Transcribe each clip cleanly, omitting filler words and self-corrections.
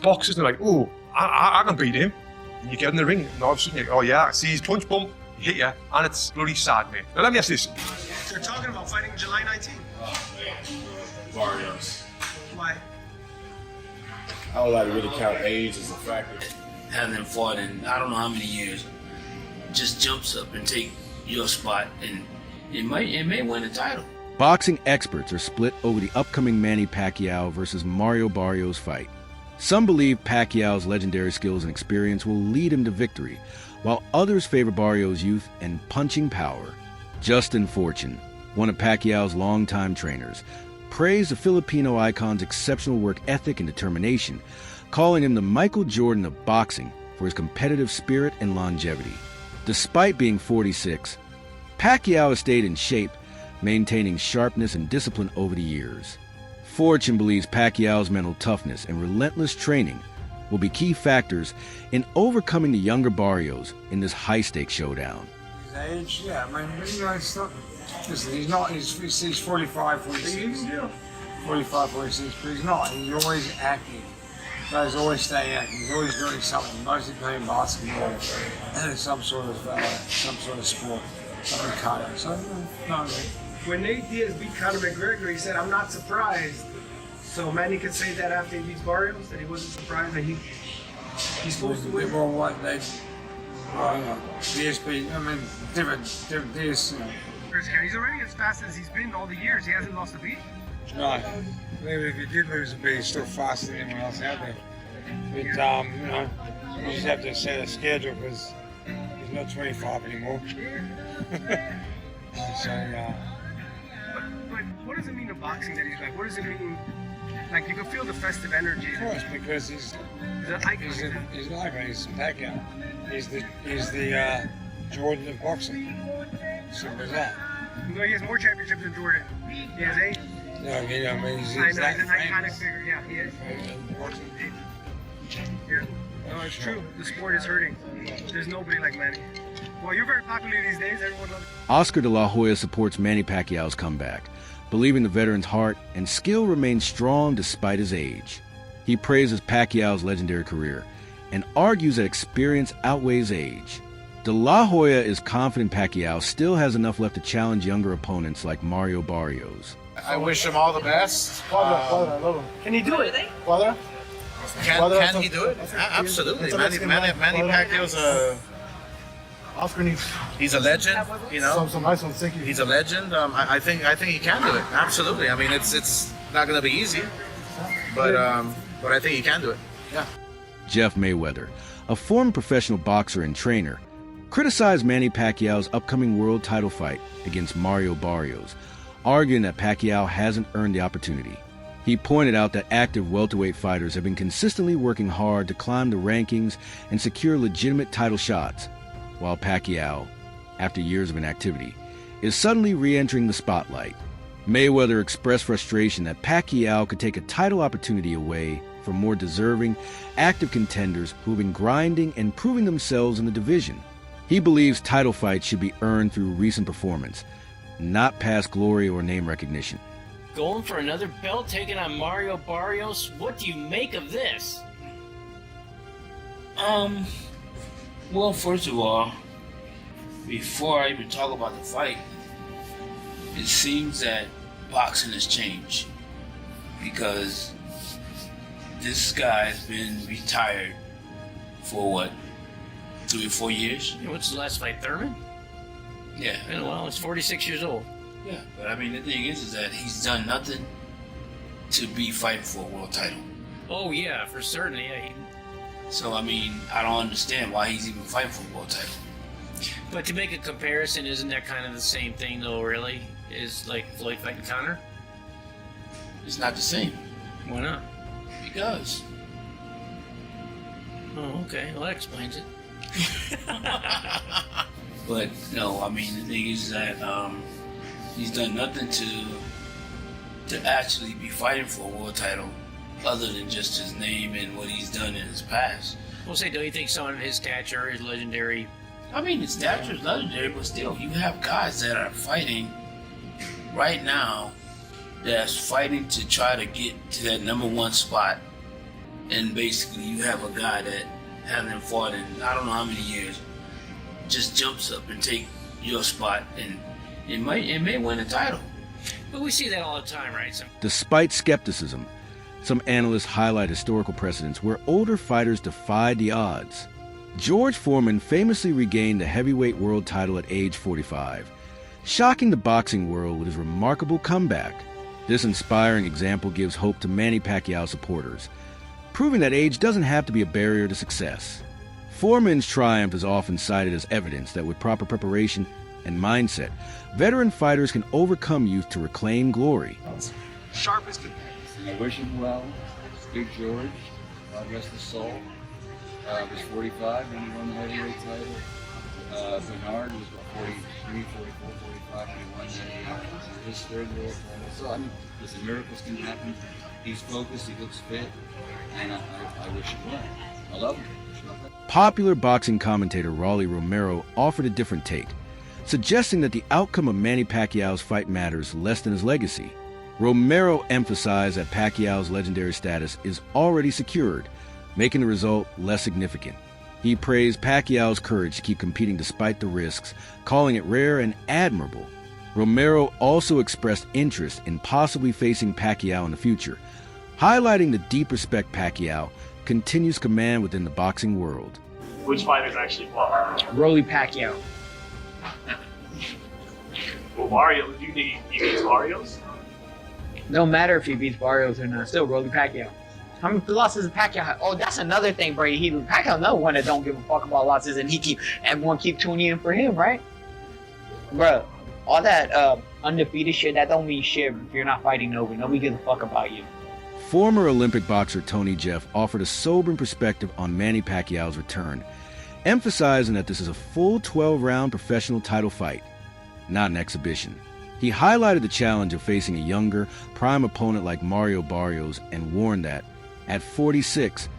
boxers, and they're like, oh, I can beat him. And you get in the ring, and all of a sudden, oh yeah, I see his punch, bump, hit you, and it's bloody sad, mate. Now let me ask this. They're talking about fighting July 19th. Barrios. Why? I don't like to really count age as a factor. Having fought in I don't know how many years, just jumps up and take your spot, and it may win the title. Boxing experts are split over the upcoming Manny Pacquiao versus Mario Barrios fight. Some believe Pacquiao's legendary skills and experience will lead him to victory, while others favor Barrios' youth and punching power. Justin Fortune, one of Pacquiao's longtime trainers, praised the Filipino icon's exceptional work ethic and determination, calling him the Michael Jordan of boxing for his competitive spirit and longevity. Despite being 46, Pacquiao has stayed in shape, maintaining sharpness and discipline over the years. Fortune believes Pacquiao's mental toughness and relentless training will be key factors in overcoming the younger Barrios in this high-stakes showdown. His age, yeah, I mean, you know, it's not, listen, he's 45, 46, 45, 46, but he's not, he's always active. He's always staying active, he's always doing something, mostly playing basketball, and some sort of sport, something kind of, so, no. When Nate Diaz beat Conor McGregor, he said, I'm not surprised. So Manny could say that after he beats Barrios, that he wasn't surprised that he's supposed to win. Well, what, DSP, I mean, different Diaz, you know. He's already as fast as he's been all the years. He hasn't lost a beat. No, maybe if he did lose a beat, he's still faster than anyone else out there. But, you know, you just have to set a schedule because he's not 25 anymore. So, But what does it mean to boxing that he's back? What does it mean? Like, you can feel the festive energy. Of course, because he's an icon. He's an icon. He's Pacquiao. He's the Jordan of boxing. Simple as that. No, he has more championships than Jordan. He has 8. No, you know, I mean, he's I know, that he's an iconic famous. figure. Yeah, he is. Yeah. No, it's true. The sport is hurting. There's nobody like Manny. Well, you're very popular these days. Everyone loves you. Oscar de la Hoya supports Manny Pacquiao's comeback, believing the veteran's heart and skill remain strong despite his age. He praises Pacquiao's legendary career and argues that experience outweighs age. De La Hoya is confident Pacquiao still has enough left to challenge younger opponents like Mario Barrios. I wish him all the best. Can he do it? Can he do it? Absolutely. Manny Pacquiao's he's a legend, you know. He's a legend. I think he can do it. Absolutely. I mean, it's not going to be easy, but I think he can do it. Yeah. Jeff Mayweather, a former professional boxer and trainer, criticized Manny Pacquiao's upcoming world title fight against Mario Barrios, arguing that Pacquiao hasn't earned the opportunity. He pointed out that active welterweight fighters have been consistently working hard to climb the rankings and secure legitimate title shots, while Pacquiao, after years of inactivity, is suddenly re-entering the spotlight. Mayweather expressed frustration that Pacquiao could take a title opportunity away from more deserving, active contenders who have been grinding and proving themselves in the division. He believes title fights should be earned through recent performance, not past glory or name recognition. Going for another belt, taking on Mario Barrios. What do you make of this? Well, first of all, before I even talk about the fight, it seems that boxing has changed because this guy's been retired for what, 3 or 4 years? What's the last fight, Thurman? Yeah. Well, he's 46 years old. Yeah, but I mean, the thing is that he's done nothing to be fighting for a world title. Oh, yeah, for certain. Yeah. So, I mean, I don't understand why he's even fighting for a world title. But to make a comparison, isn't that kind of the same thing, though, really? Is like Floyd fighting Conor? It's not the same. Why not? Because. Oh, okay. Well, that explains it. But, no, I mean, the thing is that he's done nothing to actually be fighting for a world title other than just his name and what he's done in his past. We'll say, don't you think someone of his stature is legendary? I mean, his stature is legendary, but still, you have guys that are fighting right now that's fighting to try to get to that #1 spot and basically you have a guy that hasn't fought in I don't know how many years, just jumps up and take your spot, and it may win a title. But we see that all the time, right? So Despite skepticism, some analysts highlight historical precedents where older fighters defied the odds. George Foreman famously regained the heavyweight world title at age 45, shocking the boxing world with his remarkable comeback. This inspiring example gives hope to Manny Pacquiao supporters, proving that age doesn't have to be a barrier to success. Foreman's triumph is often cited as evidence that with proper preparation and mindset, veteran fighters can overcome youth to reclaim glory. Sharp as can. I wish him well. Big George, God rest his soul. Was 45 when he won the heavyweight title. Bernard was 43, 44, 45 when he won his third world title. So, I mean, listen, miracles can happen. He's focused, he looks fit, and I wish him well. I love him. Popular boxing commentator Raleigh Romero offered a different take, suggesting that the outcome of Manny Pacquiao's fight matters less than his legacy. Romero emphasized that Pacquiao's legendary status is already secured, making the result less significant. He praised Pacquiao's courage to keep competing despite the risks, calling it rare and admirable. Romero also expressed interest in possibly facing Pacquiao in the future, highlighting the deep respect Pacquiao continues to command within the boxing world. Which fighters actually fought? Raleigh Pacquiao. Well, Barrios, do you think he beats Barrios? No matter if he beats Barrios or not, still Raleigh Pacquiao. How many losses does Pacquiao have? Oh, that's another thing, Brady. Pacquiao another one that don't give a fuck about losses, and everyone keep tuning in for him, right? Bro, all that undefeated shit, that don't mean shit if you're not fighting nobody. Nobody gives a fuck about you. Former Olympic boxer Tony Jeff offered a sobering perspective on Manny Pacquiao's return, emphasizing that this is a full 12-round professional title fight, not an exhibition. He highlighted the challenge of facing a younger, prime opponent like Mario Barrios and warned that, at 46,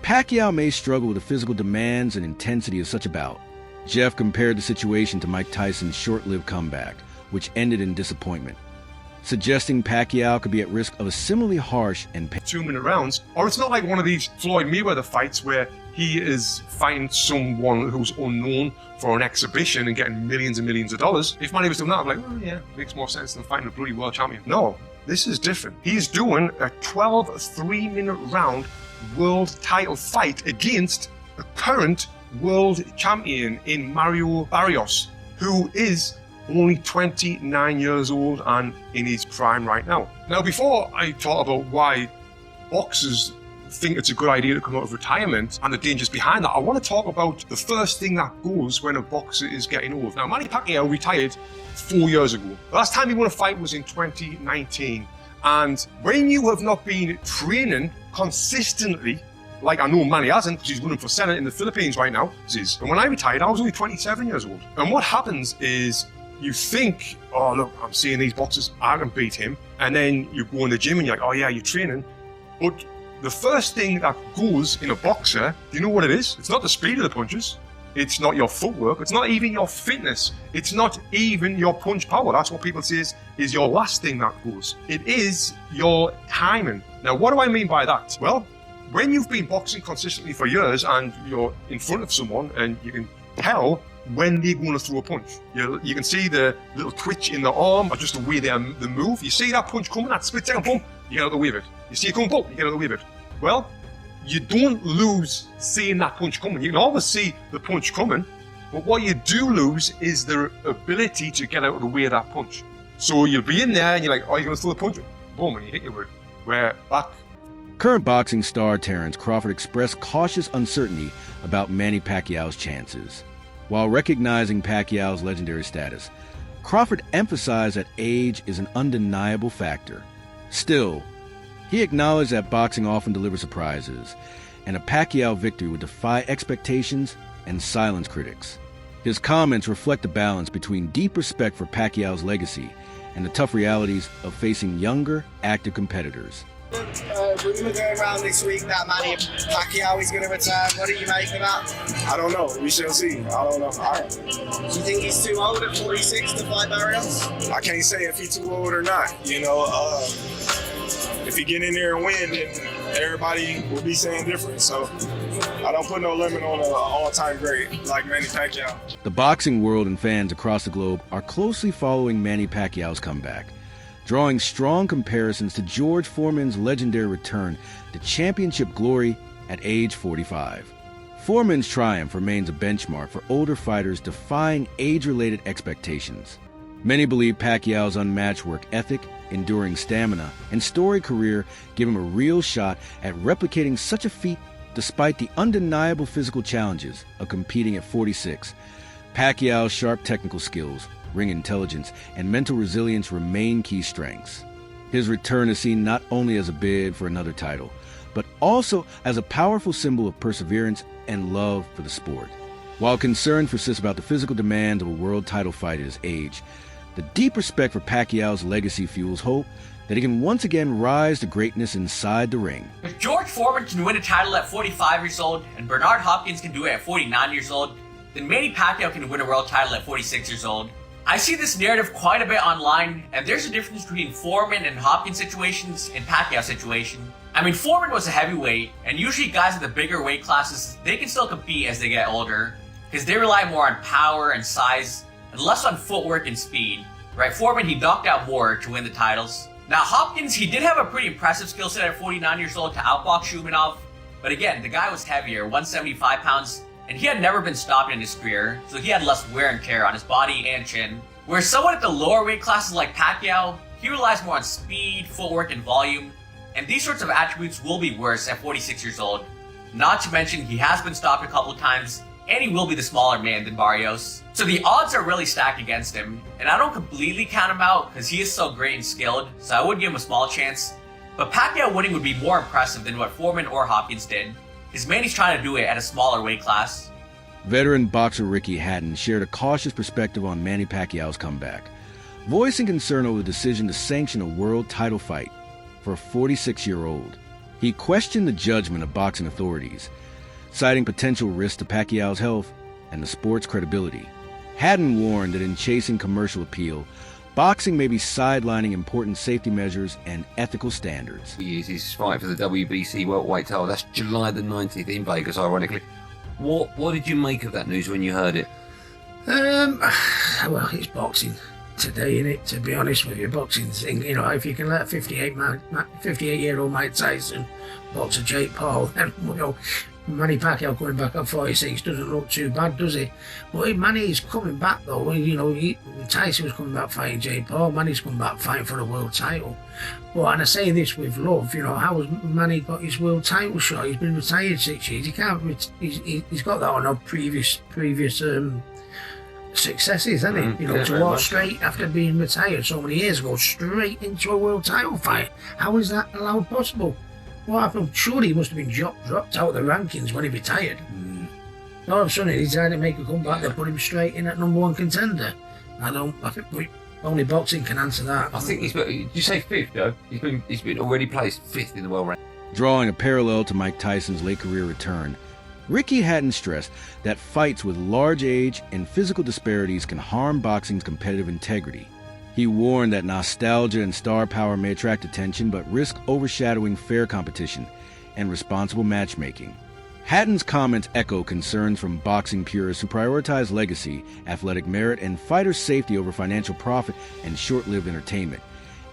Pacquiao may struggle with the physical demands and intensity of such a bout. Jeff compared the situation to Mike Tyson's short-lived comeback, which ended in disappointment, suggesting Pacquiao could be at risk of a similarly harsh and 2-minute rounds, or it's not like one of these Floyd Mayweather fights where he is fighting someone who's unknown for an exhibition and getting millions and millions of dollars. If Manny was doing that, I'd be like, oh yeah, makes more sense than fighting a bloody world champion. No, this is different. He's doing a 12 3-minute round world title fight against a current world champion in Mario Barrios, who is only 29 years old and in his prime right now. Now, before I talk about why boxers think it's a good idea to come out of retirement and the dangers behind that, I want to talk about the first thing that goes when a boxer is getting old. Now, Manny Pacquiao retired 4 years ago. The last time he won a fight was in 2019. And when you have not been training consistently, like I know Manny hasn't, because he's running for Senate in the Philippines right now. And when I retired, I was only 27 years old. And what happens is, you think, oh look, I'm seeing these boxers, I can beat him. And then you go in the gym and you're like, oh yeah, you're training. But the first thing that goes in a boxer, do you know what it is? It's not the speed of the punches. It's not your footwork. It's not even your fitness. It's not even your punch power. That's what people say is your last thing that goes. It is your timing. Now, what do I mean by that? Well, when you've been boxing consistently for years and you're in front of someone and you can tell when they're going to throw a punch. You can see the little twitch in the arm or just the way they move. You see that punch coming, that split second bump, you get out of the way of it. You see it coming, bump, you get out of the way of it. Well, you don't lose seeing that punch coming. You can always see the punch coming, but what you do lose is the ability to get out of the way of that punch. So you'll be in there and you're like, oh, you're going to throw the punch? Boom, and you hit it with it. Where back. Current boxing star Terence Crawford expressed cautious uncertainty about Manny Pacquiao's chances. While recognizing Pacquiao's legendary status, Crawford emphasized that age is an undeniable factor. Still, he acknowledged that boxing often delivers surprises, and a Pacquiao victory would defy expectations and silence critics. His comments reflect a balance between deep respect for Pacquiao's legacy and the tough realities of facing younger, active competitors. Rumor going around this week that Manny Pacquiao is going to return. What do you make of that? I don't know. We shall see. I don't know. Do you think he's too old at 46 to fight Barrios? I can't say if he's too old or not. You know, if he get in there and win, then everybody will be saying different. So I don't put no limit on an all-time great like Manny Pacquiao. The boxing world and fans across the globe are closely following Manny Pacquiao's comeback, drawing strong comparisons to George Foreman's legendary return to championship glory at age 45. Foreman's triumph remains a benchmark for older fighters defying age-related expectations. Many believe Pacquiao's unmatched work ethic, enduring stamina, and storied career give him a real shot at replicating such a feat despite the undeniable physical challenges of competing at 46. Pacquiao's sharp technical skills, ring intelligence, and mental resilience remain key strengths. His return is seen not only as a bid for another title, but also as a powerful symbol of perseverance and love for the sport. While concern persists about the physical demands of a world title fight at his age, the deep respect for Pacquiao's legacy fuels hope that he can once again rise to greatness inside the ring. If George Foreman can win a title at 45 years old and Bernard Hopkins can do it at 49 years old, then Manny Pacquiao can win a world title at 46 years old. I see this narrative quite a bit online, and there's a difference between Foreman and Hopkins situations and Pacquiao's situation. I mean, Foreman was a heavyweight, and usually guys at the bigger weight classes, they can still compete as they get older, because they rely more on power and size, and less on footwork and speed. Right, Foreman, he knocked out more to win the titles. Now, Hopkins, he did have a pretty impressive skill set at 49 years old to outbox Shumenov, but again, the guy was heavier, 175 pounds, and he had never been stopped in his career, so he had less wear and tear on his body and chin. Whereas someone at the lower weight classes like Pacquiao, he relies more on speed, footwork, and volume, and these sorts of attributes will be worse at 46 years old. Not to mention, he has been stopped a couple of times, and he will be the smaller man than Barrios. So the odds are really stacked against him, and I don't completely count him out because he is so great and skilled, so I would give him a small chance. But Pacquiao winning would be more impressive than what Foreman or Hopkins did, because Manny's trying to do it at a smaller weight class. Veteran boxer Ricky Hatton shared a cautious perspective on Manny Pacquiao's comeback, voicing concern over the decision to sanction a world title fight for a 46-year-old. He questioned the judgment of boxing authorities, citing potential risks to Pacquiao's health and the sport's credibility. Hatton warned that in chasing commercial appeal, boxing may be sidelining important safety measures and ethical standards. He's fighting for the WBC welterweight title. That's July the 19th in Vegas, ironically. What did you make of that news when you heard it? Well, it's boxing today, isn't it? To be honest with you, boxing's, you know, if you can let 58-year-old Mike Tyson box a Jake Paul, then, you know, Manny Pacquiao going back at 46 doesn't look too bad, does it? But if Manny's coming back, though, you know, Tyson was coming back fighting Jake Paul, Manny's coming back fighting for a world title. Well, and I say this with love, you know, how has Manny got his world title shot? He's been retired 6 years. He can't. He's got that on previous successes, hasn't he? You know, to walk straight after being retired so many years ago, straight into a world title fight. How is that allowed possible? Well, I'm sure he must have been dropped out of the rankings when he retired. All of a sudden, he decided to make a comeback. They put him straight in at #1 contender. I think only boxing can answer that. I think did you say 5th, though? He's been already placed 5th in the world rank. Drawing a parallel to Mike Tyson's late career return, Ricky Hatton stressed that fights with large age and physical disparities can harm boxing's competitive integrity. He warned that nostalgia and star power may attract attention but risk overshadowing fair competition and responsible matchmaking. Hatton's comments echo concerns from boxing purists who prioritize legacy, athletic merit, and fighter safety over financial profit and short-lived entertainment,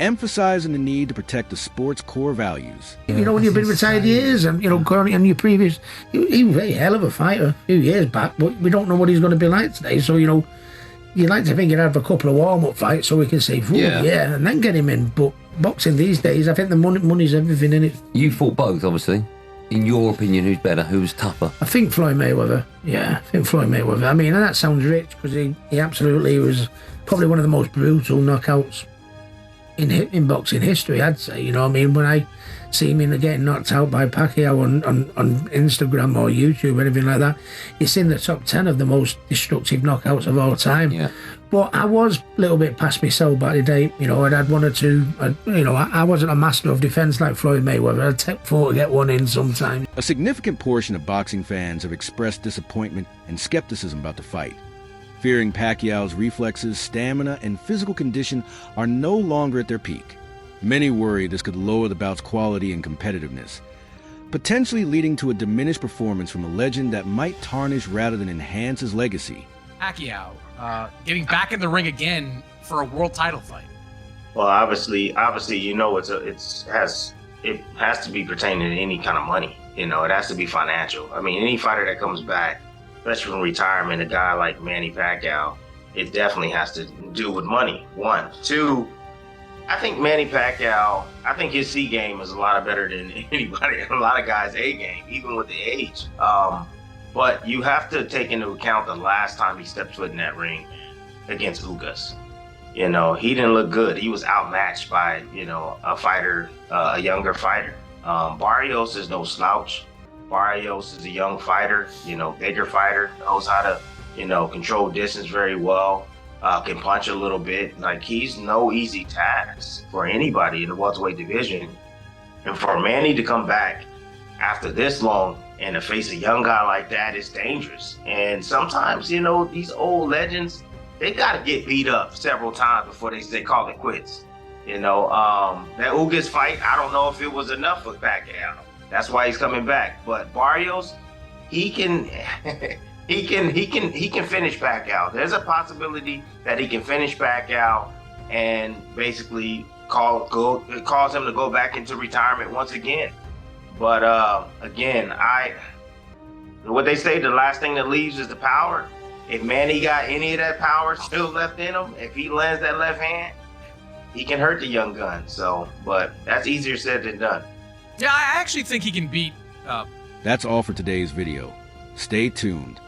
emphasizing the need to protect the sport's core values. You know, when you've been retired years, and you know, currently in your previous, he was a hell of a fighter a few years back, but we don't know what he's going to be like today. So, you know, you'd like to think he'd have a couple of warm-up fights so we can say, yeah, and then get him in. But boxing these days, I think the money's everything in it. You fought both, obviously. In your opinion, who's better? Who's tougher? I think Floyd Mayweather. Yeah, I think Floyd Mayweather. I mean, and that sounds rich because he absolutely was probably one of the most brutal knockouts in boxing history, I'd say. You know what I mean? When I see him getting knocked out by Pacquiao on Instagram or YouTube or anything like that, it's in the top 10 of the most destructive knockouts of all time. Yeah. But I was a little bit past myself back in the day. You know, I'd had one or two. You know, I wasn't a master of defence like Floyd Mayweather. I'd take 4 to get one in sometimes. A significant portion of boxing fans have expressed disappointment and skepticism about the fight, fearing Pacquiao's reflexes, stamina, and physical condition are no longer at their peak. Many worry this could lower the bout's quality and competitiveness, potentially leading to a diminished performance from a legend that might tarnish rather than enhance his legacy. Pacquiao getting back in the ring again for a world title fight. Well, obviously, you know, it has to be pertaining to any kind of money. You know, it has to be financial. I mean, any fighter that comes back, especially from retirement, a guy like Manny Pacquiao, it definitely has to do with money. One, two. I think Manny Pacquiao, I think his C game is a lot better than anybody, a lot of guys' A game, even with the age. But you have to take into account the last time he stepped foot in that ring against Ugas. You know, he didn't look good. He was outmatched by, you know, a younger fighter. Barrios is no slouch. Barrios is a young fighter, you know, bigger fighter, knows how to, you know, control distance very well. Can punch a little bit. Like, he's no easy task for anybody in the welterweight division. And for Manny to come back after this long and to face a young guy like that is dangerous. And sometimes, you know, these old legends, they got to get beat up several times before they call it quits. You know, that Ugas fight, I don't know if it was enough for Pacquiao. That's why he's coming back. But Barrios, he can he can finish Pacquiao. There's a possibility that he can finish Pacquiao and basically cause him to go back into retirement once again. But again, what they say, the last thing that leaves is the power. If Manny got any of that power still left in him, if he lands that left hand, he can hurt the young gun. So, but that's easier said than done. Yeah, I actually think he can beat. That's all for today's video. Stay tuned.